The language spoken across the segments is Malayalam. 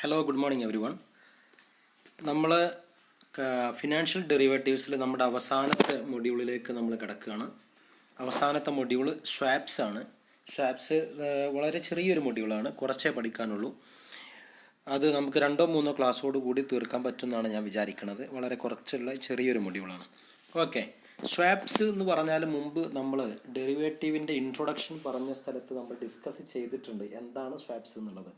Hello, good morning every one. നമ്മൾ ഫിനാൻഷ്യൽ ഡെറിവേറ്റീവ്സിൽ നമ്മുടെ അവസാനത്തെ മൊഡ്യൂളിലേക്ക് നമ്മൾ കിടക്കുകയാണ്. അവസാനത്തെ മൊഡ്യൂൾ സ്വാപ്സ് ആണ്. സ്വാപ്സ് വളരെ ചെറിയൊരു മൊഡ്യൂളാണ്, കുറച്ചേ പഠിക്കാനുള്ളൂ. അത് നമുക്ക് 2-3 ക്ലാസ്സോട് കൂടി തീർക്കാൻ പറ്റുമെന്നാണ് ഞാൻ വിചാരിക്കുന്നത്. വളരെ കുറച്ചുള്ള ചെറിയൊരു മൊഡ്യൂളാണ്. ഓക്കെ, സ്വാപ്സ് എന്ന് പറഞ്ഞാൽ മുമ്പ് നമ്മൾ ഡെറിവേറ്റീവിൻ്റെ ഇൻട്രൊഡക്ഷൻ പറഞ്ഞ സ്ഥലത്ത് നമ്മൾ ഡിസ്കസ് ചെയ്തിട്ടുണ്ട് എന്താണ് സ്വാപ്സ് എന്നുള്ളത്.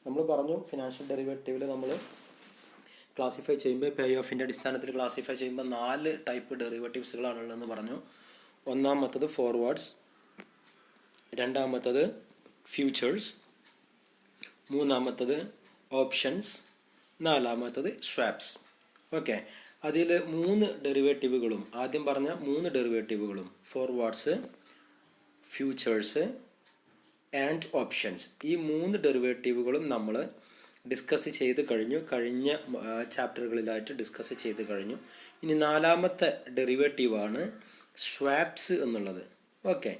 നമ്മൾ പറഞ്ഞു ഫിനാൻഷ്യൽ ഡെറിവേറ്റീവിൽ നമ്മൾ ക്ലാസിഫൈ ചെയ്യുമ്പോൾ പേ ഓഫിൻ്റെ അടിസ്ഥാനത്തിൽ ക്ലാസിഫൈ ചെയ്യുമ്പോൾ 4 ടൈപ്പ് ഡെറിവേറ്റീവ്സുകളാണുള്ളതെന്ന് പറഞ്ഞു. ഒന്നാമത്തത് ഫോർവേഡ്സ്, രണ്ടാമത്തത് ഫ്യൂച്ചേഴ്സ്, മൂന്നാമത്തത് ഓപ്ഷൻസ്, നാലാമത്തത് സ്വാപ്സ്. ഓക്കെ, അതിൽ 3 ഡെറിവേറ്റീവുകളും ആദ്യം പറഞ്ഞ 3 ഡെറിവേറ്റീവുകളും ഫോർവേഡ്സ്, ഫ്യൂച്ചേഴ്സ് ആൻഡ് ഓപ്ഷൻസ്, ഈ 3 ഡെറിവേറ്റീവുകളും നമ്മൾ ഡിസ്കസ് ചെയ്ത് കഴിഞ്ഞു. കഴിഞ്ഞ ചാപ്റ്ററുകളിലായിട്ട് ഡിസ്കസ് ചെയ്ത് കഴിഞ്ഞു. ഇനി 4ാമത്തെ ഡെറിവേറ്റീവാണ് സ്വാപ്സ് എന്നുള്ളത്. ഓക്കെ,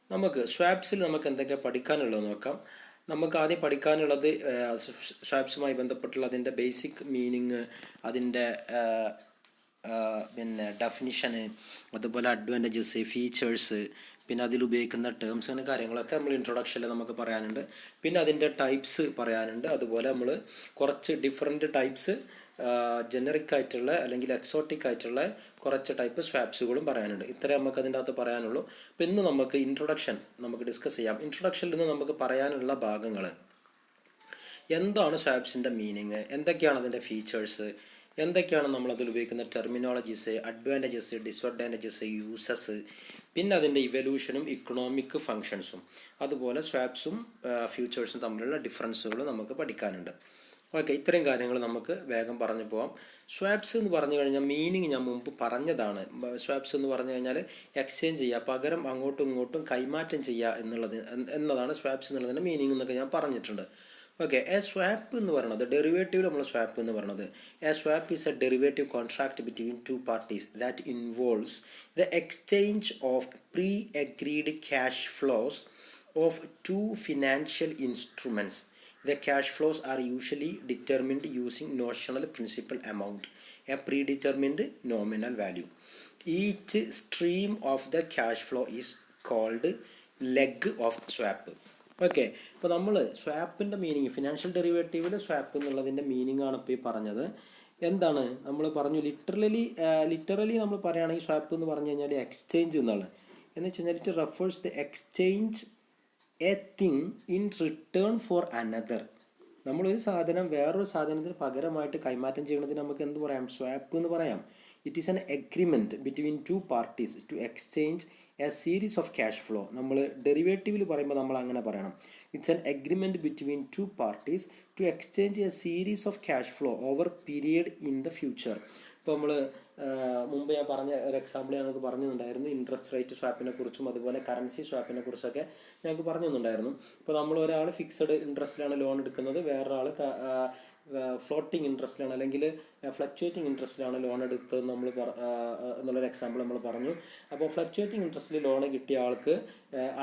നമുക്ക് സ്വാപ്സിൽ നമുക്ക് എന്തൊക്കെ പഠിക്കാനുള്ളത് നോക്കാം. നമുക്ക് ആദ്യം പഠിക്കാനുള്ളത് സ്വാപ്സുമായി ബന്ധപ്പെട്ടുള്ള അതിൻ്റെ ബേസിക് മീനിങ്, അതിൻ്റെ ഡെഫിനിഷന്, അതുപോലെ അഡ്വാൻറ്റേജസ്, ഫീച്ചേഴ്സ്, പിന്നെ അതിലുപയോഗിക്കുന്ന ടേംസ്, അങ്ങനെ കാര്യങ്ങളൊക്കെ നമ്മൾ ഇൻട്രൊഡക്ഷനിൽ നമുക്ക് പറയാനുണ്ട്. പിന്നെ അതിൻ്റെ ടൈപ്സ് പറയാനുണ്ട്. അതുപോലെ നമ്മൾ കുറച്ച് ഡിഫറെൻറ്റ് ടൈപ്സ്, ജനറിക് ആയിട്ടുള്ള അല്ലെങ്കിൽ എക്സോട്ടിക് ആയിട്ടുള്ള കുറച്ച് ടൈപ്പ് സ്വാപ്സുകളും പറയാനുണ്ട്. ഇത്രയും നമുക്ക് അതിൻ്റെ അകത്ത് പറയാനുള്ളൂ. അപ്പോൾ ഇന്ന് നമുക്ക് ഇൻട്രൊഡക്ഷൻ നമുക്ക് ഡിസ്കസ് ചെയ്യാം. ഇൻട്രൊഡക്ഷനിൽ നിന്ന് നമുക്ക് പറയാനുള്ള ഭാഗങ്ങൾ എന്താണ് സ്വാപ്സിൻ്റെ മീനിങ്, എന്തൊക്കെയാണ് അതിൻ്റെ ഫീച്ചേഴ്സ്, എന്തൊക്കെയാണ് നമ്മളതിൽ ഉപയോഗിക്കുന്ന ടെർമിനോളജീസ്, അഡ്വാൻറ്റേജസ്, ഡിസ്അഡ്വാൻറ്റേജസ്, യൂസസ്, പിന്നെ അതിൻ്റെ ഇവല്യൂഷനും ഇക്കണോമിക് ഫങ്ഷൻസും, അതുപോലെ സ്വാപ്സും ഫ്യൂച്ചേഴ്സും തമ്മിലുള്ള ഡിഫറൻസുകൾ നമുക്ക് പഠിക്കാനുണ്ട്. ഓക്കെ, ഇത്രയും കാര്യങ്ങൾ നമുക്ക് വേഗം പറഞ്ഞു പോകാം. സ്വാപ്സ് എന്ന് പറഞ്ഞു കഴിഞ്ഞാൽ മീനിങ് ഞാൻ മുമ്പ് പറഞ്ഞതാണ്. സ്വാപ്സ് എന്ന് പറഞ്ഞു കഴിഞ്ഞാൽ എക്സ്ചേഞ്ച് ചെയ്യുക, പകരം അങ്ങോട്ടും ഇങ്ങോട്ടും കൈമാറ്റം ചെയ്യുക എന്നതാണ് സ്വാപ്സ് എന്നുള്ളതിൻ്റെ മീനിങ് എന്നൊക്കെ ഞാൻ പറഞ്ഞിട്ടുണ്ട്. ഓക്കെ, എ സ്വാപ്പ് എന്ന് പറയുന്നത് ഡെറിവേറ്റീവ് നമ്മൾ സ്വാപ്പ് എന്ന് പറയുന്നത് a swap is a derivative contract between 2 parties that involves the exchange of pre agreed cash flows of 2 financial instruments. The cash flows are usually determined using notional principal amount, a predetermined nominal value. Each stream of the cash flow is called leg of swap. Okay, ഇപ്പോൾ നമ്മൾ സ്വാപ്പിൻ്റെ മീനിങ്, ഫിനാൻഷ്യൽ ഡെറിവേറ്റീവിൽ സ്വാപ്പ് എന്നുള്ളതിൻ്റെ മീനിങ് ആണ് ഇപ്പോൾ ഈ പറഞ്ഞത്. എന്താണ് നമ്മൾ പറഞ്ഞു, ലിറ്ററലി നമ്മൾ പറയുകയാണെങ്കിൽ സ്വാപ്പ് എന്ന് പറഞ്ഞു കഴിഞ്ഞാൽ എക്സ്ചേഞ്ച് എന്നാണ്. എന്ന് വെച്ച് കഴിഞ്ഞാൽ it refers the exchange A thing in return for another. നമ്മളൊരു സാധനം വേറൊരു സാധനത്തിന് പകരമായിട്ട് കൈമാറ്റം ചെയ്യുന്നതിന് നമുക്ക് എന്ത് പറയാം, സ്വാപ്പ് എന്ന് പറയാം. It is an agreement between 2 parties to exchange a series of cash flow. നമ്മൾ ഡെറിവേറ്റീവിൽ പറയുമ്പോൾ നമ്മൾ അങ്ങനെ പറയണം. It's an agreement between 2 parties to exchange a series of cash flow over period in the future. ഇപ്പോൾ നമ്മൾ മുമ്പ് ഞാൻ പറഞ്ഞ ഒരു എക്സാമ്പിൾ ഞങ്ങൾക്ക് പറഞ്ഞിട്ടുണ്ടായിരുന്നു. ഇൻട്രസ്റ്റ് റേറ്റ് സ്വാപ്പിനെ കുറിച്ചും അതുപോലെ കറൻസി സ്വാപ്പിനെ കുറിച്ചൊക്കെ ഞങ്ങൾക്ക് പറഞ്ഞു തന്നിട്ടുണ്ടായിരുന്നു. ഇപ്പോൾ നമ്മൾ ഒരാൾ ഫിക്സഡ് ഇൻട്രസ്റ്റിലാണ് ലോൺ എടുക്കുന്നത്, വേറൊരാൾ ഫ്ലോട്ടിംഗ് ഇൻട്രസ്റ്റിലാണ് അല്ലെങ്കിൽ ഫ്ലക്ച്വേറ്റിംഗ് ഇൻട്രസ്റ്റിലാണ് ലോൺ എടുത്തത് എന്നുള്ളൊരു എക്സാമ്പിൾ നമ്മൾ പറഞ്ഞു. അപ്പോൾ ഫ്ലക്ച്വേറ്റിംഗ് ഇൻട്രസ്റ്റിൽ ലോൺ കിട്ടിയ ആൾക്ക്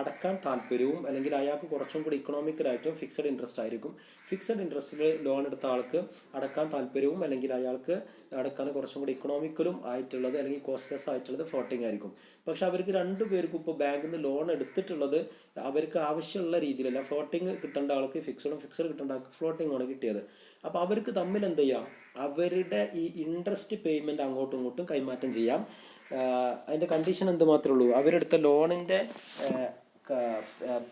അടക്കാൻ താല്പര്യവും അല്ലെങ്കിൽ അയാൾക്ക് കുറച്ചും കൂടി ഇക്കണോമിക്കലായിട്ടും ഫിക്സഡ് ഇൻട്രസ്റ്റ് ആയിരിക്കും. ഫിക്സഡ് ഇൻട്രസ്റ്റിൽ ലോൺ എടുത്ത ആൾക്ക് അടക്കാൻ താല്പര്യവും അല്ലെങ്കിൽ അയാൾക്ക് അടക്കാൻ കുറച്ചും കൂടി ഇക്കണോമിക്കലും ആയിട്ടുള്ളത് അല്ലെങ്കിൽ കോസ്റ്റ്ലെസ് ആയിട്ടുള്ളത് ഫ്ലോട്ടിംഗ് ആയിരിക്കും. പക്ഷെ അവർക്ക് 2 പേർക്കും ഇപ്പോൾ ബാങ്കിൽ നിന്ന് ലോൺ എടുത്തിട്ടുള്ളത് അവർക്ക് ആവശ്യമുള്ള രീതിയിലല്ല. ഫ്ലോട്ടിങ് കിട്ടേണ്ട ആൾക്ക് ഫിക്സഡും ഫിക്സഡ് കിട്ടേണ്ട ആൾക്ക് ഫ്ലോട്ടിങ്ങാണ് കിട്ടിയത്. അപ്പോൾ അവർക്ക് തമ്മിൽ എന്ത് ചെയ്യാം, അവരുടെ ഈ ഇൻട്രസ്റ്റ് പേയ്മെൻറ്റ് അങ്ങോട്ടും ഇങ്ങോട്ടും കൈമാറ്റം ചെയ്യാം. അതിൻ്റെ കണ്ടീഷൻ എന്ത് മാത്രമേ ഉള്ളൂ, അവരെടുത്ത ലോണിൻ്റെ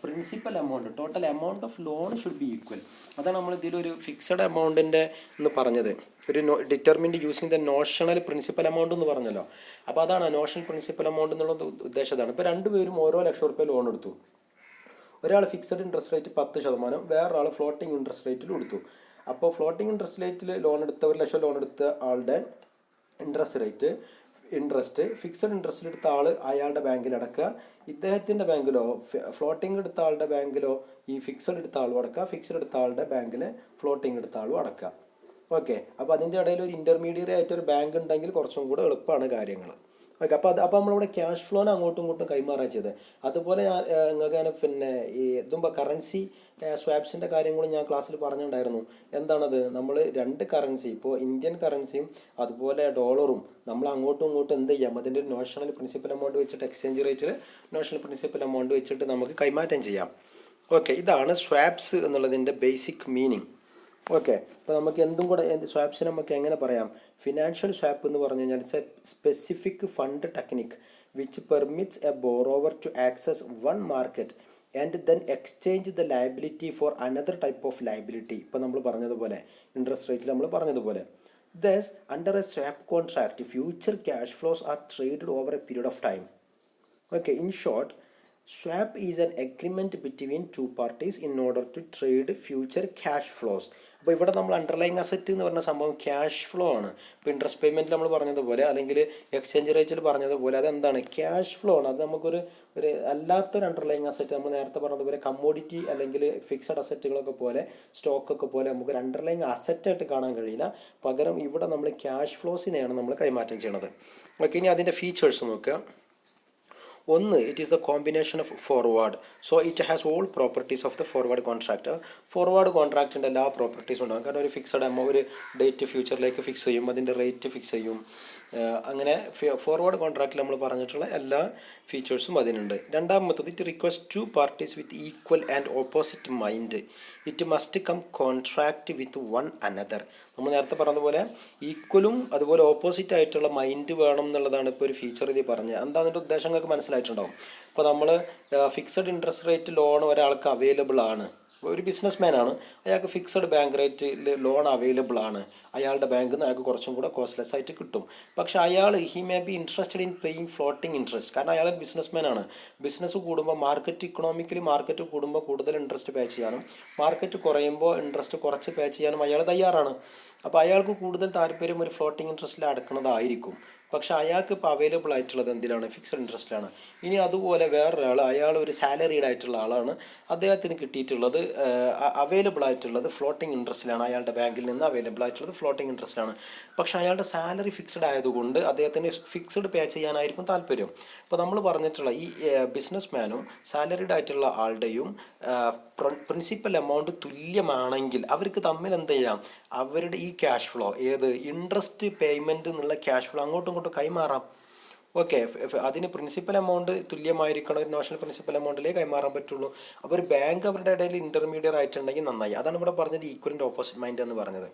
principal amount, total amount of loan should be equal. അതാണ് നമ്മൾ ഇതിലൊരു ഫിക്സഡ് എമൗണ്ടിൻ്റെ എന്ന് പറഞ്ഞത്. ഒരു determined using the notional principal amount എന്ന് പറഞ്ഞല്ലോ. അപ്പോൾ അതാണ് നോഷണൽ പ്രിൻസിപ്പൽ എമൗണ്ട് എന്നുള്ള ഉദ്ദേശമാണ്. ഇപ്പോൾ 2 പേരും ഓരോ ₹1,00,000 ലോൺ എടുത്തു. ഒരാൾ ഫിക്സഡ് ഇൻട്രസ്റ്റ് റേറ്റ് 10%, വേറൊരാൾ ഫ്ലോട്ടിംഗ് ഇൻട്രസ്റ്റ് റേറ്റിൽ കൊടുത്തു. അപ്പോൾ ഫ്ലോട്ടിംഗ് ഇൻട്രസ്റ്റ് റേറ്റിൽ ലോൺ എടുത്ത ₹1,00,000 ലോൺ എടുത്ത ആളുടെ ഇൻട്രസ്റ്റ് ഫിക്സഡ് ഇൻട്രസ്റ്റിൽ എടുത്ത ആൾ അയാളുടെ ബാങ്കിൽ അടക്കുക. ഇദ്ദേഹത്തിൻ്റെ ബാങ്കിലോ ഫ്ലോട്ടിംഗ് എടുത്ത ആളുടെ ബാങ്കിലോ ഈ ഫിക്സഡ് എടുത്ത ആളും അടക്കുക, ഫിക്സഡ് എടുത്ത ആളുടെ ബാങ്കിൽ ഫ്ലോട്ടിംഗ് എടുത്ത ആളും അടക്കുക. ഓക്കെ, അപ്പോൾ അതിൻ്റെ ഇടയിൽ ഒരു ഇൻ്റർമീഡിയറ്റ് ആയിട്ടൊരു ബാങ്ക് ഉണ്ടെങ്കിൽ കുറച്ചും കൂടെ എളുപ്പമാണ് കാര്യങ്ങൾ. ഓക്കെ, അപ്പോൾ നമ്മളിവിടെ ക്യാഷ് ഫ്ലോനെ അങ്ങോട്ടും ഇങ്ങോട്ടും കൈമാറുക ചെയ്തത്. അതുപോലെ നിങ്ങൾക്ക് പിന്നെ ഈ ഇതുമ്പോൾ കറൻസി സ്വാപ്സിൻ്റെ കാര്യങ്ങളും ഞാൻ ക്ലാസ്സിൽ പറഞ്ഞിട്ടുണ്ടായിരുന്നു. എന്താണത്, നമ്മൾ രണ്ട് കറൻസി, ഇപ്പോൾ ഇന്ത്യൻ കറൻസിയും അതുപോലെ ഡോളറും നമ്മൾ അങ്ങോട്ടും ഇങ്ങോട്ടും എന്ത് ചെയ്യാം, അതിൻ്റെ ഒരു നോഷണൽ പ്രിൻസിപ്പൽ എമൗണ്ട് വെച്ചിട്ട് എക്സ്ചേഞ്ച് റേറ്റിൽ നോഷണൽ പ്രിൻസിപ്പൽ എമൗണ്ട് വെച്ചിട്ട് നമുക്ക് കൈമാറ്റം ചെയ്യാം. ഓക്കെ, ഇതാണ് സ്വാപ്സ് എന്നുള്ളതിൻ്റെ ബേസിക് മീനിങ്. ഓക്കെ, അപ്പോൾ നമുക്ക് എന്തും കൂടെ സ്വാപ്സിനെ നമുക്ക് എങ്ങനെ പറയാം? ഫിനാൻഷ്യൽ സ്വാപ്പ് എന്ന് പറഞ്ഞു കഴിഞ്ഞാൽ it's a specific fund technique which permits a borrower to access one market and then exchange the liability for another type of liability. ഇപ്പോൾ നമ്മൾ പറഞ്ഞതുപോലെ ഇൻട്രസ്റ്റ് റേറ്റിൽ നമ്മൾ പറഞ്ഞതുപോലെ. Thus, under a swap contract, future cash flows are traded over a period of time. Okay, in short, swap is an agreement between two parties in order to trade future cash flows. അപ്പോൾ ഇവിടെ നമ്മൾ അണ്ടർലൈങ് അസറ്റ് എന്ന് പറഞ്ഞ സംഭവം ക്യാഷ് ഫ്ലോ ആണ്. ഇപ്പോൾ ഇൻട്രസ്റ്റ് പേയ്മെൻറ്റിൽ നമ്മൾ പറഞ്ഞതുപോലെ അല്ലെങ്കിൽ എക്സ്ചേഞ്ച് റേറ്റിൽ പറഞ്ഞതുപോലെ അതെന്താണ്, ക്യാഷ് ഫ്ലോ ആണ്. അത് നമുക്കൊരു അല്ലാത്തൊരു അണ്ടർലൈങ് അസറ്റ്, നമ്മൾ നേരത്തെ പറഞ്ഞതുപോലെ കമ്മോഡിറ്റി അല്ലെങ്കിൽ ഫിക്സഡ് അസറ്റുകളൊക്കെ പോലെ സ്റ്റോക്കൊക്കെ പോലെ നമുക്കൊരു അണ്ടർലൈങ് അസറ്റായിട്ട് കാണാൻ കഴിയില്ല. പകരം ഇവിടെ നമ്മൾ ക്യാഷ് ഫ്ലോസിനെയാണ് നമ്മൾ കൈമാറ്റം ചെയ്യണത്. ഓക്കെ, ഇനി അതിൻ്റെ ഫീച്ചേഴ്സ് നോക്കുക. ഒന്ന്, it is the combination of forward. So it has all properties of the forward contract. Forward കോൺട്രാക്റ്റിൻ്റെ എല്ലാ പ്രോപ്പർട്ടീസും ഉണ്ടാകും. കാരണം ഒരു ഫിക്സഡ് എമൗണ്ട്, ഒരു ഡേറ്റ് ഫ്യൂച്ചറിലേക്ക് ഫിക്സ് ചെയ്യും, അതിൻ്റെ റേറ്റ് ഫിക്സ് ചെയ്യും. അങ്ങനെ ഫോർവേഡ് കോൺട്രാക്റ്റിൽ നമ്മൾ പറഞ്ഞിട്ടുള്ള എല്ലാ ഫീച്ചേഴ്സും അതിനുണ്ട്. രണ്ടാമത്തത്, it request two parties with equal and opposite mind. It must come contract with one another. നമ്മൾ നേരത്തെ പറഞ്ഞതുപോലെ ഈക്വലും അതുപോലെ ഓപ്പോസിറ്റ് ആയിട്ടുള്ള മൈൻഡ് വേണം എന്നുള്ളതാണ് ഇപ്പോൾ ഒരു ഫീച്ചർ ഇത് പറഞ്ഞത്. എന്താ അതിൻ്റെ ഉദ്ദേശം നിങ്ങൾക്ക് മനസ്സിലായിട്ടുണ്ടാവും. ഇപ്പോൾ നമ്മൾ ഫിക്സഡ് ഇൻട്രസ്റ്റ് റേറ്റ് ലോൺ ഒരാൾക്ക് അവൈലബിൾ ആണ്, ഒരു ബിസിനസ് മാനാണ്, അയാൾക്ക് ഫിക്സഡ് ബാങ്ക് റേറ്റിൽ ലോൺ അവൈലബിൾ ആണ്, അയാളുടെ ബാങ്കിൽ നിന്ന് അയാൾക്ക് കുറച്ചും കൂടെ കോസ്റ്റ്ലെസ് ആയിട്ട് കിട്ടും. പക്ഷേ അയാൾ he may be interested in paying floating interest. കാരണം അയാൾ ബിസിനസ് മാനാണ്. ബിസിനസ് കൂടുമ്പോൾ ഇക്കണോമിക്കലി മാർക്കറ്റ് കൂടുമ്പോൾ കൂടുതൽ ഇൻട്രസ്റ്റ് പേ ചെയ്യാനും മാർക്കറ്റ് കുറയുമ്പോൾ ഇൻട്രസ്റ്റ് കുറച്ച് പേ ചെയ്യാനും അയാൾ തയ്യാറാണ്. അപ്പോൾ അയാൾക്ക് കൂടുതൽ താല്പര്യം ഒരു ഫ്ലോട്ടിംഗ് ഇൻട്രസ്റ്റിൽ അടക്കുന്നതായിരിക്കും. പക്ഷേ അയാൾക്ക് ഇപ്പോൾ അവൈലബിൾ ആയിട്ടുള്ളത് എന്തിലാണ്, ഫിക്സഡ് ഇൻട്രസ്റ്റിലാണ്. ഇനി അതുപോലെ വേറൊരാൾ, അയാൾ ഒരു സാലറീഡ് ആയിട്ടുള്ള ആളാണ്, അദ്ദേഹത്തിന് കിട്ടിയിട്ടുള്ളത് അവൈലബിൾ ആയിട്ടുള്ളത് ഫ്ലോട്ടിംഗ് ഇൻട്രസ്റ്റിലാണ്. അയാളുടെ ബാങ്കിൽ നിന്ന് അവൈലബിൾ ആയിട്ടുള്ളത് ഫ്ലോട്ടിംഗ് ഇൻട്രസ്റ്റിലാണ്. പക്ഷേ അയാളുടെ സാലറി ഫിക്സഡ് ആയതുകൊണ്ട് അദ്ദേഹത്തിന് ഫിക്സഡ് പേ ചെയ്യാനായിരിക്കും താല്പര്യം. ഇപ്പോൾ നമ്മൾ പറഞ്ഞിട്ടുള്ള ഈ ബിസിനസ് മാനും സാലറീഡ് ആയിട്ടുള്ള ആളുടെയും പ്രിൻസിപ്പൽ എമൗണ്ട് തുല്യമാണെങ്കിൽ അവർക്ക് തമ്മിൽ എന്ത് ചെയ്യാം, അവരുടെ ഈ ക്യാഷ് ഫ്ലോ, ഏത് ഇൻട്രസ്റ്റ് പേയ്മെൻറ്റ് എന്നുള്ള ക്യാഷ് ഫ്ലോ അങ്ങോട്ടും ഇങ്ങോട്ടും കൈമാറാം. ഓക്കെ, അതിന് പ്രിൻസിപ്പൽ എമൗണ്ട് തുല്യമായിരിക്കണം, ഒരു നോഷണൽ പ്രിൻസിപ്പൽ എമൗണ്ടിലേ കൈമാറാൻ പറ്റുള്ളൂ. അപ്പോൾ ഒരു ബാങ്ക് അവരുടെ ഇടയിൽ ഇൻ്റർമീഡിയറ്റ് ആയിട്ടുണ്ടെങ്കിൽ നന്നായി. അതാണ് ഇവിടെ പറഞ്ഞത് ഈക്വൽ ആൻഡ് ഓപ്പോസിറ്റ് മൈൻഡ് എന്ന് പറഞ്ഞത്.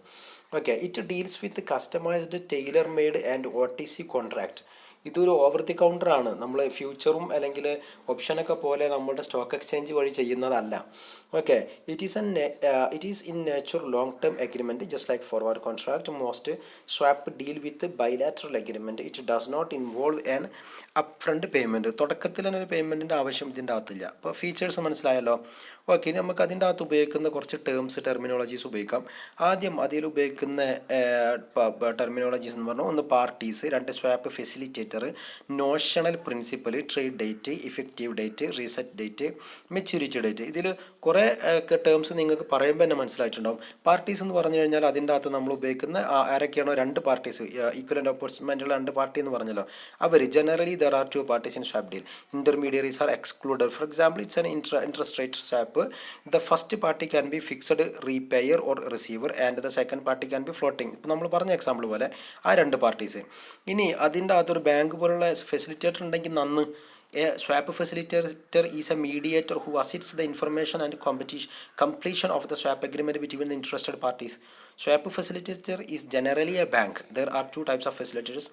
Okay, it deals with customised tailor made and OTC contract. ഇതൊരു ഓവർ ദി കൗണ്ടറാണ്. നമ്മൾ ഫ്യൂച്ചറും അല്ലെങ്കിൽ ഓപ്ഷനൊക്കെ പോലെ നമ്മുടെ സ്റ്റോക്ക് എക്സ്ചേഞ്ച് വഴി ചെയ്യുന്നതല്ല. Okay, it is in nature long term agreement just like forward contract. Most swap deal with bilateral agreement. It does not involve an up front payment. തുടക്കത്തിൽ തന്നെ ഒരു പേയ്മെൻറ്റിൻ്റെ ആവശ്യം ഇതിൻ്റെ അകത്തില്ല. അപ്പോൾ ഫീച്ചേഴ്സ് മനസ്സിലായല്ലോ. ഓക്കെ, ഇനി നമുക്ക് അതിൻ്റെ അകത്ത് ഉപയോഗിക്കുന്ന കുറച്ച് ടെർമിനോളജീസ് ഉപയോഗിക്കാം. ആദ്യം അതിൽ ഉപയോഗിക്കുന്ന ടെർമിനോളജീസ് എന്ന് പറഞ്ഞാൽ, ഒന്ന് പാർട്ടീസ്, രണ്ട് swap facilitator, notional principal, trade date, effective date, reset date, maturity date. ഇതിൽ കുറേ ടേംസ് നിങ്ങൾക്ക് പറയുമ്പോൾ തന്നെ മനസ്സിലായിട്ടുണ്ടാവും. പാർട്ടീസ് എന്ന് പറഞ്ഞു കഴിഞ്ഞാൽ അതിൻ്റെ അകത്ത് നമ്മൾ ഉപയോഗിക്കുന്ന ആരൊക്കെയാണോ, രണ്ട് പാർട്ടീസ്, ഈക്വൽ ആൻഡ് ഓപ്പോസിറ്റ് രണ്ട് പാർട്ടി എന്ന് പറഞ്ഞല്ലോ, അവർ generally there are two parties in swap deal. Intermediaries are excluded. For example, it's an interest rate swap. The first party can be fixed repayer or receiver and the second party can be floating. ഇപ്പോൾ നമ്മൾ പറഞ്ഞ എക്സാമ്പിൾ പോലെ ആ രണ്ട് പാർട്ടീസ്. ഇനി അതിൻ്റെ അകത്തൊരു ബാങ്ക് പോലുള്ള ഫെസിലിറ്റേറ്റർ ഉണ്ടെങ്കിൽ നന്ന്. A swap facilitator is a mediator who assists the information and completion of the swap agreement between the interested parties. Swap facilitator is generally a bank. There are two types of facilitators,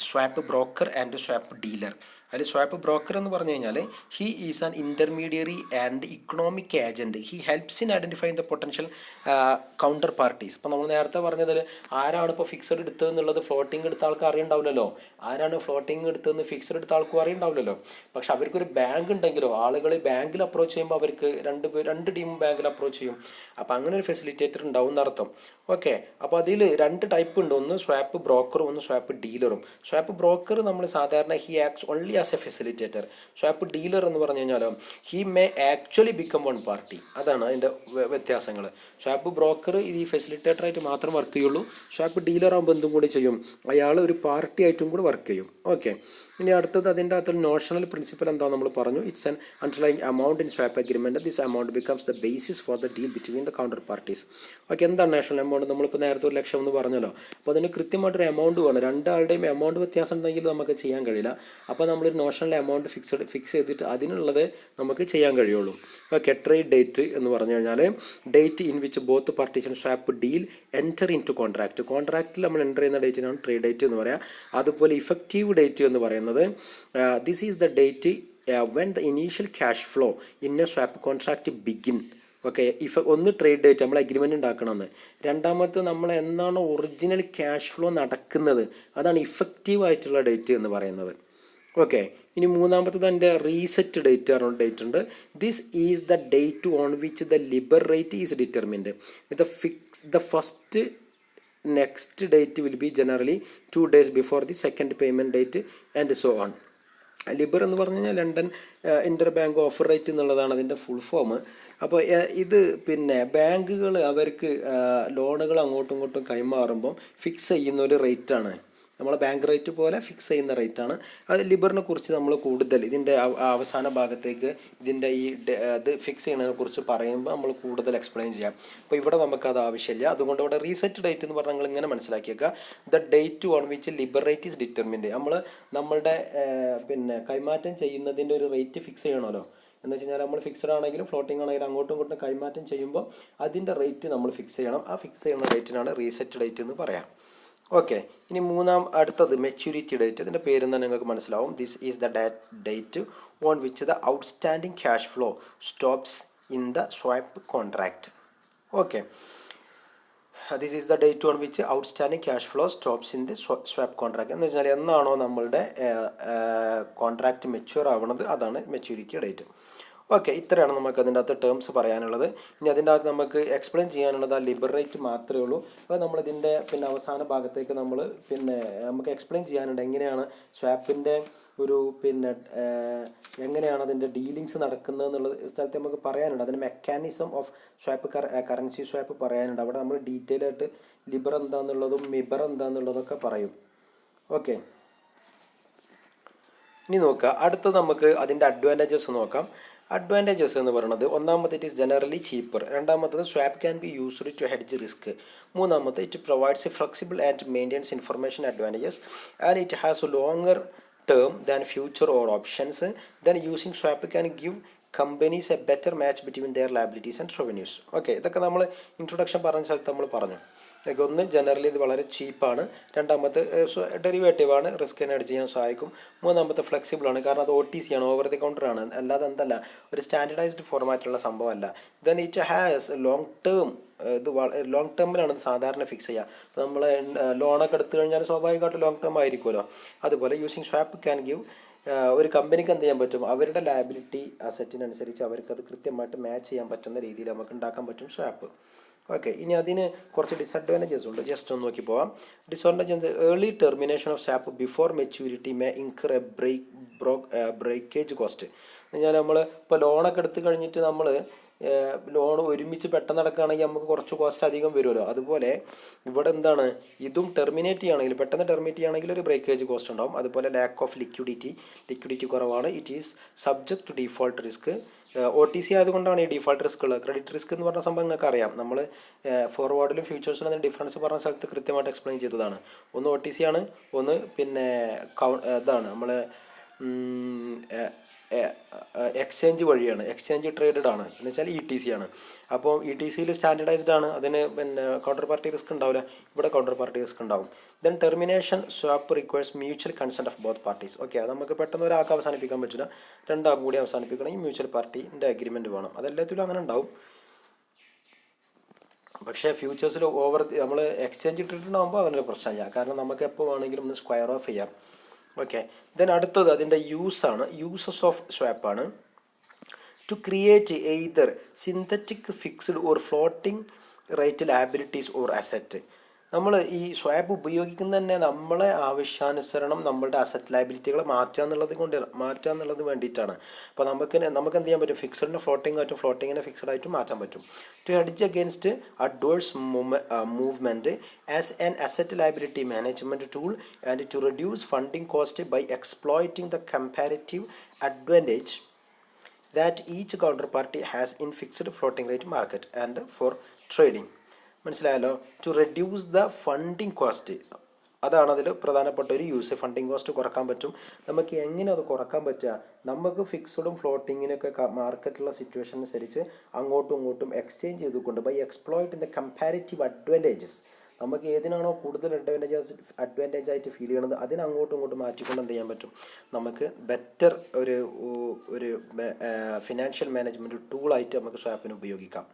swap broker and swap dealer. അതിൽ സ്വാപ്പ് ബ്രോക്കർ എന്ന് പറഞ്ഞു കഴിഞ്ഞാൽ he is an intermediary and economic agent. He helps in identifying the potential counter parties. ഇപ്പോൾ നമ്മൾ നേരത്തെ പറഞ്ഞതിൽ ആരാണ് ഇപ്പോൾ ഫിക്സഡ് എടുത്തതെന്നുള്ളത് ഫ്ലോട്ടിംഗ് എടുത്ത ആൾക്ക് അറിയണ്ടാവില്ലല്ലോ. ആരാണ് ഫ്ലോട്ടിംഗ് എടുത്തതെന്ന് ഫിക്സഡ് എടുത്ത ആൾക്കും അറിയണ്ടാവില്ലല്ലോ. പക്ഷെ അവർക്കൊരു ബാങ്ക് ഉണ്ടെങ്കിലോ, ആളുകൾ ബാങ്കിൽ അപ്രോച്ച് ചെയ്യുമ്പോൾ അവർക്ക് രണ്ട് ടീമും ബാങ്കിൽ അപ്രോച്ച് ചെയ്യും. അപ്പോൾ അങ്ങനെ ഒരു ഫെസിലിറ്റേറ്റർ ഉണ്ടാവും എന്നർത്ഥം. ഓക്കെ, അപ്പോൾ അതിൽ രണ്ട് ടൈപ്പ് ഉണ്ട്, ഒന്ന് സ്വാപ്പ് ബ്രോക്കറും ഒന്ന് സ്വാപ്പ് ഡീലറും. സ്വാപ്പ് ബ്രോക്കർ നമ്മൾ സാധാരണ he acts only as A facilitator. Swap dealer എന്ന് പറഞ്ഞു കഴിഞ്ഞാൽ he may actually become one party. അതാണ് അതിൻ്റെ വ്യത്യാസങ്ങൾ. സ്വാപ്പ് ബ്രോക്കർ ഈ ഫെസിലിറ്റേറ്ററായിട്ട് മാത്രം വർക്ക് ചെയ്യുള്ളൂ. സ്വാപ്പ് ഡീലർ ആകുമ്പോൾ എന്തും കൂടി ചെയ്യും, അയാൾ ഒരു പാർട്ടി ആയിട്ടും കൂടി വർക്ക് ചെയ്യും. ഓക്കെ, ഇനി അടുത്തത് അതിൻ്റെ അകത്തൊരു നോഷണൽ പ്രിൻസിപ്പൽ എന്താ നമ്മൾ പറഞ്ഞു. It's an underlying amount in swap agreement. This amount becomes the basis for the deal between the counter parties. Okay, എന്താണ് നാഷണൽ എമൗണ്ട്? നമ്മളിപ്പോൾ നേരത്തെ 1 ലക്ഷം എന്ന് പറഞ്ഞല്ലോ. അപ്പോൾ അതിന് കൃത്യമായിട്ടൊരു എമൗണ്ട് വേണം. രണ്ടാളുടെയും എമൗണ്ട് വ്യത്യാസം ഉണ്ടെങ്കിൽ നമുക്ക് ചെയ്യാൻ കഴിയില്ല. അപ്പോൾ നമ്മളൊരു നോഷണൽ എമൗണ്ട് ഫിക്സ് ചെയ്തിട്ട് അതിനുള്ളത് നമുക്ക് ചെയ്യാൻ കഴിയുള്ളൂ. ഓക്കെ, ട്രേഡ് ഡേറ്റ് എന്ന് പറഞ്ഞു കഴിഞ്ഞാൽ date in which both parties swap deal enter into contract. കോൺട്രാക്റ്റിൽ നമ്മൾ എൻ്റർ ചെയ്യുന്ന ഡേറ്റിനാണ് ട്രേഡ് ഡേറ്റ് എന്ന് പറയുക. അതുപോലെ ഇഫക്റ്റീവ് ഡേറ്റ് എന്ന് പറയുന്നത് this is the date when the initial cash flow in A swap contract begin. Okay, ഒന്ന് ട്രേഡ് ഡേറ്റ് നമ്മൾ അഗ്രിമെൻ്റ് ഉണ്ടാക്കണമെന്ന്. രണ്ടാമത്തെ നമ്മൾ എന്നാണ് ഒറിജിനൽ ക്യാഷ് ഫ്ലോ നടക്കുന്നത്, അതാണ് ഇഫക്റ്റീവ് ആയിട്ടുള്ള ഡേറ്റ് എന്ന് പറയുന്നത്. ഓക്കെ, ഇനി മൂന്നാമത്തത് എൻ്റെ റീസെറ്റ് ഡേറ്റ് പറഞ്ഞ ഡേറ്റ് ഉണ്ട്. This is the date on which the LIBOR rate is determined. The first next date will be generally 2 days before the second payment date and so on. LIBOR എന്ന് പറഞ്ഞു കഴിഞ്ഞാൽ London interbank offer rate എന്നുള്ളതാണ് അതിൻ്റെ ഫുൾ ഫോം. അപ്പോൾ ഇത് പിന്നെ ബാങ്കുകൾ അവർക്ക് ലോണുകൾ അങ്ങോട്ടും ഇങ്ങോട്ടും കൈമാറുമ്പം ഫിക്സ് ചെയ്യുന്ന ഒരു റേറ്റാണ്. നമ്മളെ ബാങ്ക് റേറ്റ് പോലെ ഫിക്സ് ചെയ്യുന്ന റേറ്റാണ് അത്. ലിബറിനെ കുറിച്ച് നമ്മൾ കൂടുതൽ ഇതിൻ്റെ അവസാന ഭാഗത്തേക്ക് ഇതിൻ്റെ ഇത് ഫിക്സ് ചെയ്യുന്നതിനെ കുറിച്ച് പറയുമ്പോൾ നമ്മൾ കൂടുതൽ എക്സ്പ്ലെയിൻ ചെയ്യാം. അപ്പോൾ ഇവിടെ നമുക്കത് ആവശ്യമില്ല. അതുകൊണ്ട് ഇവിടെ റീസെറ്റ് ഡേറ്റ് എന്ന് പറഞ്ഞാൽ നിങ്ങൾ ഇങ്ങനെ മനസ്സിലാക്കിയേക്കുക. The date on which LIBOR rate is determined. നമ്മളുടെ പിന്നെ കൈമാറ്റം ചെയ്യുന്നതിൻ്റെ ഒരു റേറ്റ് ഫിക്സ് ചെയ്യണമല്ലോ. എന്ന് വെച്ച് കഴിഞ്ഞാൽ നമ്മൾ ഫിക്സഡ് ആണെങ്കിലും ഫ്ലോട്ടിംഗ് ആണെങ്കിലും അങ്ങോട്ടും ഇങ്ങോട്ടും കൈമാറ്റം ചെയ്യുമ്പോൾ അതിൻ്റെ റേറ്റ് നമ്മൾ ഫിക്സ് ചെയ്യണം. ആ ഫിക്സ് ചെയ്യുന്ന ഡേറ്റിനാണ് റീസെറ്റ് ഡേറ്റ് എന്ന് പറയാം. ഓക്കെ, ഇനി അടുത്തത് മെച്യൂരിറ്റി ഡേറ്റ്. ഇതിൻ്റെ പേര് തന്നെ നിങ്ങൾക്ക് മനസ്സിലാവും. This is the date on which the outstanding cash flow stops in the swap contract. Okay, this is the date on which outstanding cash flow stops in the swap contract. എന്ന് വെച്ചാൽ എന്നാണോ നമ്മളുടെ കോൺട്രാക്റ്റ് മെച്യൂർ ആവുന്നത് അതാണ് മെച്യൂരിറ്റി ഡേറ്റ്. ഓക്കെ, ഇത്രയാണ് നമുക്ക് അതിൻ്റെ അകത്ത് ടേംസ് പറയാനുള്ളത്. ഇനി അതിൻ്റെ അകത്ത് നമുക്ക് എക്സ്പ്ലെയിൻ ചെയ്യാനുള്ളത് ആ ലിബർ റേറ്റ് മാത്രമേ ഉള്ളൂ. അപ്പോൾ നമ്മളിതിൻ്റെ അവസാന ഭാഗത്തേക്ക് നമുക്ക് എക്സ്പ്ലെയിൻ ചെയ്യാനുണ്ട് എങ്ങനെയാണ് സ്വാപ്പിൻ്റെ ഒരു എങ്ങനെയാണ് അതിൻ്റെ ഡീലിങ്സ് നടക്കുന്നത് എന്നുള്ള സ്ഥലത്ത് നമുക്ക് പറയാനുണ്ട്. അതിൻ്റെ mechanism of swap currency swap പറയാനുണ്ട്. അവിടെ നമ്മൾ ഡീറ്റെയിൽ ആയിട്ട് ലിബർ എന്താണെന്നുള്ളതും മിബർ എന്താണെന്നുള്ളതൊക്കെ പറയും. ഓക്കെ, ഇനി നോക്കുക. അടുത്തത് നമുക്ക് അതിൻ്റെ അഡ്വാൻറ്റേജസ് നോക്കാം. അഡ്വാൻറ്റേജസ് എന്ന് പറയുന്നത് ഒന്നാമത്തെ ഇറ്റ് ഈസ് ജനറലി ചീപ്പർ. രണ്ടാമത്തത് swap can be used to hedge risk. മൂന്നാമത്തെ it provides a flexible and maintains information advantages and it has a longer term than future or options. Then using swap can give companies a better match between their liabilities and revenues. Okay, ഇതൊക്കെ നമ്മൾ ഇൻട്രൊഡക്ഷൻ പറഞ്ഞ സ്ഥലത്ത് നമ്മൾ പറഞ്ഞു. ഒന്ന് ജനറലി ഇത് വളരെ ചീപ്പാണ്. രണ്ടാമത്തെ ഡെറിവേറ്റീവ് ആണ്, റിസ്കിനെ ഹെഡ്ജ് ചെയ്യാൻ സഹായിക്കും. മൂന്നാമത്തെ ഫ്ലെക്സിബിൾ ആണ്, കാരണം അത് OTC ആണ്, ഓവർ ദി കൗണ്ടർ ആണ്, അല്ലാതെ എന്തല്ല ഒരു സ്റ്റാൻഡർഡൈസ്ഡ് ഫോർമാറ്റുള്ള സംഭവമല്ല. Then it has long term. ഇത് ലോങ് ടേമിലാണ് ഇത് സാധാരണ ഫിക്സ് ചെയ്യുക. അപ്പോൾ നമ്മൾ ലോണൊക്കെ എടുത്തു കഴിഞ്ഞാൽ സ്വാഭാവികമായിട്ട് ലോങ് ടേം ആയിരിക്കുമല്ലോ. അതുപോലെ യൂസിങ് സ്വാപ്പ് ക്യാൻ ഗിവ് ഒരു കമ്പനിക്ക് എന്ത് ചെയ്യാൻ പറ്റും, അവരുടെ ലയബിലിറ്റി അസറ്റിനനുസരിച്ച് അവർക്കത് കൃത്യമായിട്ട് മാച്ച് ചെയ്യാൻ പറ്റുന്ന രീതിയിൽ നമുക്ക് ഉണ്ടാക്കാൻ പറ്റും സ്വാപ്പ്. ഓക്കെ, ഇനി അതിന് കുറച്ച് ഡിസഡ്വാൻറ്റേജസ് ഉണ്ട്. ജസ്റ്റ് ഒന്ന് നോക്കി പോവാം. Disadvantage early termination of swap before maturity may incur A breakage cost. എന്ന് പറഞ്ഞാൽ നമ്മൾ ഇപ്പോൾ ലോണൊക്കെ എടുത്ത് കഴിഞ്ഞിട്ട് നമ്മൾ ലോൺ ഒരുമിച്ച് പെട്ടെന്ന് നടക്കുകയാണെങ്കിൽ നമുക്ക് കുറച്ച് കോസ്റ്റ് അധികം വരുമല്ലോ. അതുപോലെ ഇവിടെ എന്താണ്, ഇതും ടെർമിനേറ്റ് ചെയ്യുകയാണെങ്കിൽ പെട്ടെന്ന് ടെർമിനേറ്റ് ചെയ്യുകയാണെങ്കിൽ ഒരു ബ്രേക്കേജ് കോസ്റ്റ് ഉണ്ടാവും. അതുപോലെ ലാക്ക് ഓഫ് ലിക്വിഡിറ്റി കുറവാണ്. It is subject to default risk. OTC ആയതുകൊണ്ടാണ് ഈ ഡിഫോൾട്ട് റിസ്ക് ഉള്ളത്. ക്രെഡിറ്റ് റിസ്ക് എന്ന് പറഞ്ഞ സംഭവം നിങ്ങൾക്ക് അറിയാം. നമ്മൾ ഫോർവേഡിലും ഫ്യൂച്ചേഴ്സിലും അതിന് ഡിഫറൻസ് പറഞ്ഞ സ്ഥലത്ത് കൃത്യമായിട്ട് എക്സ്പ്ലെയിൻ ചെയ്തതാണ്. ഒന്ന് OTC ആണ്, ഒന്ന് ഇതാണ് നമ്മൾ എക്സ്ചേഞ്ച് വഴിയാണ്, എക്സ്ചേഞ്ച് ട്രേഡഡ് ആണ്, എന്ന് വെച്ചാൽ ETC ആണ്. അപ്പോൾ ETCയിൽ സ്റ്റാൻഡർഡൈസ്ഡ് ആണ്, അതിന് കൗണ്ടർ പാർട്ടി റിസ്ക് ഉണ്ടാവില്ല. ഇവിടെ കൗണ്ടർ പാർട്ടി റിസ്ക് ഉണ്ടാവും. Then termination swap requires mutual consent of both parties. Okay, അത് നമുക്ക് പെട്ടെന്ന് ഒരാൾക്ക് അവസാനിപ്പിക്കാൻ പറ്റില്ല, രണ്ടാൾക്കും കൂടി അവസാനിപ്പിക്കണമെങ്കിൽ മ്യൂച്വൽ പാർട്ടിൻ്റെ അഗ്രിമെൻറ്റ് വേണം. അതെല്ലാത്തിലും അങ്ങനെ ഉണ്ടാവും. പക്ഷേ ഫ്യൂച്ചേഴ്സിൽ നമ്മൾ എക്സ്ചേഞ്ച് ഇട്ടിട്ടുണ്ടാകുമ്പോൾ അതിനൊരു പ്രശ്നമില്ല, കാരണം നമുക്ക് എപ്പോൾ വേണമെങ്കിലും ഒന്ന് സ്ക്വയർ ഓഫ് ചെയ്യാം. ഓക്കെ, ദെൻ അടുത്തത് അതിൻ്റെ യൂസസ് ഓഫ് സ്വാപ്പാണ്. To create either synthetic fixed or floating rate liabilities or asset. നമ്മൾ ഈ സ്വാപ്പ് ഉപയോഗിക്കുന്ന തന്നെ നമ്മളെ ആവശ്യാനുസരണം നമ്മളുടെ അസറ്റ് ലയബിലിറ്റികളെ മാറ്റുക എന്നുള്ളത് വേണ്ടിയിട്ടാണ്. അപ്പോൾ നമുക്ക് എന്ത് ചെയ്യാൻ പറ്റും, ഫിക്സഡിന് ഫ്ലോട്ടിംഗ് ആയിട്ടും ഫ്ലോട്ടിങ്ങിനെ ഫിക്സഡ് ആയിട്ടും മാറ്റാൻ പറ്റും. To hedge against adverse movement as an asset liability management tool and to reduce funding cost by exploiting the comparative advantage that each counterparty has in fixed floating rate market and for trading. മനസ്സിലായല്ലോ. To reduce the funding cost, അതാണ് അതിൽ പ്രധാനപ്പെട്ട ഒരു യൂസ്. ഫണ്ടിങ് കോസ്റ്റ് കുറക്കാൻ പറ്റും. നമുക്ക് എങ്ങനെ അത് കുറക്കാൻ പറ്റുക, നമുക്ക് ഫിക്സഡും ഫ്ലോട്ടിങ്ങിനൊക്കെ മാർക്കറ്റിലുള്ള സിറ്റുവേഷൻ അനുസരിച്ച് അങ്ങോട്ടും ഇങ്ങോട്ടും എക്സ്ചേഞ്ച് ചെയ്തുകൊണ്ട് by exploiting the comparative advantages, നമുക്ക് ഏതിനാണോ കൂടുതൽ അഡ്വാൻറ്റേജ് ആയിട്ട് ഫീൽ ചെയ്യണത് അതിന് അങ്ങോട്ടും ഇങ്ങോട്ടും മാറ്റിക്കൊണ്ട് എന്ത് ചെയ്യാൻ പറ്റും, നമുക്ക് ബെറ്റർ ഒരു ഫിനാൻഷ്യൽ മാനേജ്മെൻറ്റ് ടൂളായിട്ട് നമുക്ക് സ്വാപ്പിന് ഉപയോഗിക്കാം.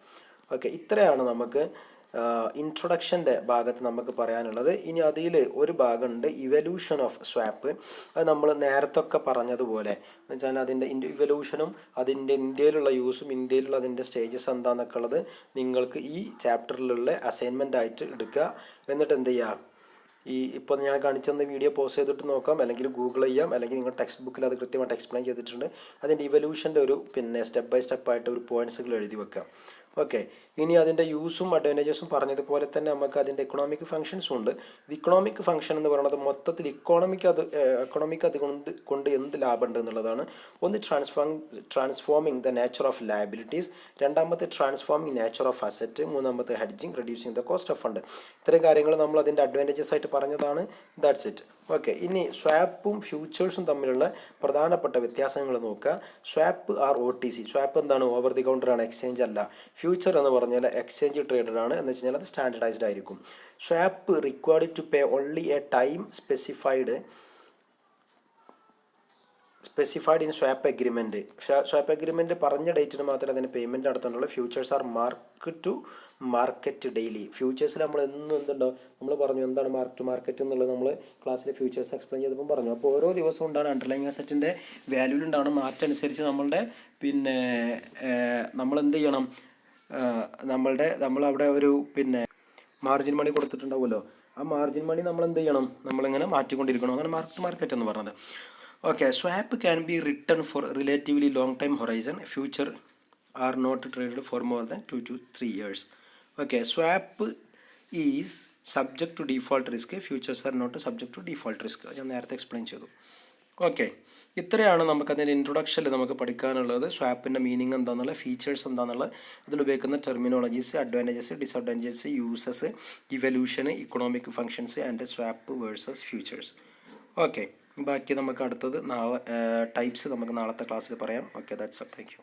ഓക്കെ, ഇത്രയാണ് നമുക്ക് ഇൻട്രൊഡക്ഷൻ്റെ ഭാഗത്ത് നമുക്ക് പറയാനുള്ളത്. ഇനി അതിൽ ഒരു ഭാഗമുണ്ട് ഇവല്യൂഷൻ ഓഫ് സ്വാപ്പ്. അത് നമ്മൾ നേരത്തൊക്കെ പറഞ്ഞതുപോലെ എന്ന് വെച്ചാൽ അതിൻ്റെ ഇവല്യൂഷനും അതിൻ്റെ ഇന്ത്യയിലുള്ള യൂസും ഇന്ത്യയിലുള്ള അതിൻ്റെ സ്റ്റേജസ് എന്താണെന്നൊക്കെ ഉള്ളത് നിങ്ങൾക്ക് ഈ ചാപ്റ്ററിലുള്ള അസൈൻമെൻ്റ് ആയിട്ട് എടുക്കുക. എന്നിട്ട് എന്ത് ചെയ്യുക, ഇപ്പോൾ ഞാൻ കാണിച്ചെന്ന വീഡിയോ പോസ്റ്റ് ചെയ്തിട്ട് നോക്കാം, അല്ലെങ്കിൽ ഗൂഗിൾ ചെയ്യാം, അല്ലെങ്കിൽ നിങ്ങൾ ടെക്സ്റ്റ് ബുക്കിൽ അത് കൃത്യമായിട്ട് എക്സ്പ്ലെയിൻ ചെയ്തിട്ടുണ്ട്. അതിൻ്റെ ഇവല്യൂഷൻ്റെ ഒരു സ്റ്റെപ്പ് ബൈ സ്റ്റെപ്പായിട്ട് ഒരു പോയിൻറ്റ്സുകൾ എഴുതി വെക്കാം. ഓക്കെ, ഇനി അതിൻ്റെ യൂസും അഡ്വാൻറ്റേജസും പറഞ്ഞതുപോലെ തന്നെ നമുക്ക് അതിൻ്റെ ഇക്കണോമിക് ഫങ്ഷൻസും ഉണ്ട്. ഇത് ഇക്കണോമിക് ഫങ്ഷൻ എന്ന് പറയുന്നത് മൊത്തത്തിൽ എക്കണോമിക് കൊണ്ട് എന്ത് ലാഭമുണ്ട് എന്നുള്ളതാണ്. ഒന്ന് transforming the nature of liabilities, രണ്ടാമത്തെ ട്രാൻസ്ഫോമിങ് നേച്ചർ ഓഫ് അസറ്റ്, മൂന്നാമത്തെ hedging, reducing the cost of fund. ഇത്രയും കാര്യങ്ങൾ നമ്മൾ അതിൻ്റെ അഡ്വാൻറ്റേജസ് ആയിട്ട് പറഞ്ഞതാണ്. That's it. ഓക്കെ, ഇനി സ്വാപ്പും ഫ്യൂച്ചേഴ്സും തമ്മിലുള്ള പ്രധാനപ്പെട്ട വ്യത്യാസങ്ങൾ നോക്കുക. Swap are OTC. സ്വാപ്പ് എന്താണ്, ഓവർ ദി കൗണ്ടറാണ്, എക്സ്ചേഞ്ച് അല്ല. ഫ്യൂച്ചർ എന്ന് പറഞ്ഞാൽ എക്സ്ചേഞ്ച് ട്രേഡഡ് ആണ്, എന്ന് വെച്ച് കഴിഞ്ഞാൽ അത് സ്റ്റാൻഡർഡൈസ്ഡ് ആയിരിക്കും. Swap required to pay only a time specified in swap agreement. Swap agreement പറഞ്ഞ ഡേറ്റിന് മാത്രമേ അതിന് പേയ്മെൻറ്റ് നടത്താനുള്ളൂ. Futures are market daily. ഫ്യൂച്ചേഴ്സിൽ നമ്മൾ എന്തുണ്ടോ നമ്മൾ പറഞ്ഞു എന്താണ് മാർക്ക് ടു മാർക്കറ്റ് എന്നുള്ളത് നമ്മൾ ക്ലാസ്സിൽ ഫ്യൂച്ചേഴ്സ് എക്സ്പ്ലെയിൻ ചെയ്തപ്പോൾ പറഞ്ഞു. അപ്പോൾ ഓരോ ദിവസവും ഉണ്ടാകുന്ന അണ്ടർലൈങ് അസറ്റിൻ്റെ വാല്യൂലുണ്ടാവണം മാറ്റം അനുസരിച്ച് നമ്മളുടെ നമ്മൾ എന്ത് ചെയ്യണം, നമ്മളവിടെ ഒരു മാർജിൻ മണി കൊടുത്തിട്ടുണ്ടാവുമല്ലോ, ആ മാർജിൻ മണി നമ്മൾ എന്ത് ചെയ്യണം, നമ്മളിങ്ങനെ മാറ്റിക്കൊണ്ടിരിക്കണം. അങ്ങനെ മാർക്ക് ടു മാർക്കറ്റ് എന്ന് പറഞ്ഞത്. Okay, swap can be return for relatively long time horizon. Future are not traded for more than 2 to 3 years. Okay, swap is subject to default risk. Futures are not subject to default risk. ഞാൻ നേരത്തെ എക്സ്പ്ലെയിൻ ചെയ്തു. ഓക്കെ, ഇത്രയാണ് നമുക്കതിൻ്റെ ഇൻട്രൊഡക്ഷനിൽ നമുക്ക് പഠിക്കാനുള്ളത്. സ്വാപ്പിൻ്റെ മീനിങ് എന്താണെന്നുള്ള, ഫീച്ചേഴ്സ് എന്താണെന്നുള്ള, അതിലുപയോഗിക്കുന്ന terminologies, advantages, disadvantages, uses, evolution, economic functions and swap versus futures. Okay, ബാക്കി നമുക്ക് അടുത്തത് നാളെ ടൈപ്സ് നമുക്ക് നാളത്തെ ക്ലാസ്സിൽ പറയാം. Okay, that's all. Thank U.